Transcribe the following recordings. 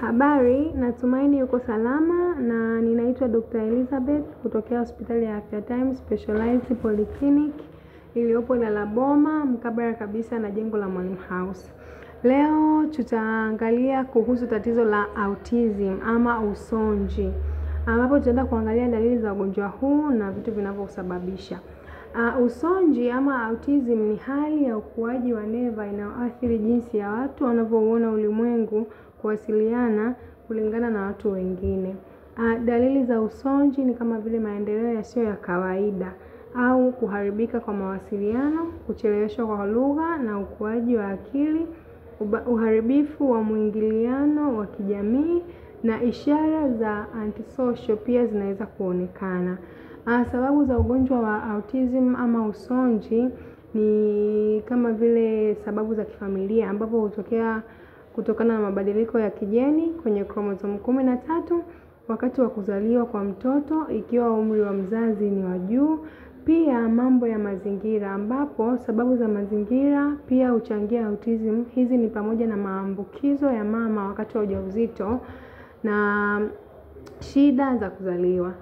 Habari, natumaini uko salama na ninaitwa Dr. Elizabeth kutokea hospitali ya Afya Time Specialized Polyclinic iliyopo Ilala Boma mkabala kabisa na jengo la Mwalimu House. Leo tutaangalia kuhusu tatizo la autism ama usonji, ambapo tutaenda kuangalia dalili za ugonjwa huu na vitu vinavyosababisha. Usonji ama autism ni hali ya ukuaji wa neva inayoathiri jinsi ya watu wanavyoona ulimwengu, kuwasiliana, kulingana na watu wengine. Dalili za usonji ni kama vile maendeleo yasiyo ya kawaida au kuharibika kwa mawasiliano, kucheleweshwa kwa lugha na ukuaji wa akili, uharibifu wa mwingiliano wa kijamii na ishara za antisocial pia zinaweza kuonekana. Sababu za ugonjwa wa autism ama usonji ni kama vile sababu za kifamilia, ambapo hutokea kutokana na mabadiliko ya kijeni kwenye kromosomu 13 wakati wa kuzaliwa kwa mtoto ikiwa umri wa mzazi ni wa juu. Pia mambo ya mazingira, ambapo sababu za mazingira pia huchangia autism. Hizi ni pamoja na maambukizo ya mama wakati wa ujauzito na shida za kuzaliwa.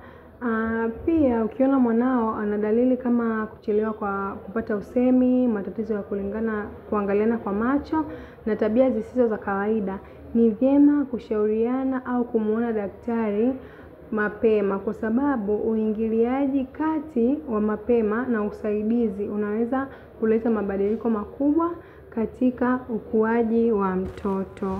Pia ukiona mwanao ana dalili kama kuchelewa kwa kupata usemi, matatizo ya kuangaliana kwa macho na tabia zisizo za kawaida, ni vyema kushauriana au kumuona daktari mapema, kwa sababu uingiliaji kati wa mapema na usaidizi unaweza kuleta mabadiliko makubwa katika ukuaji wa mtoto.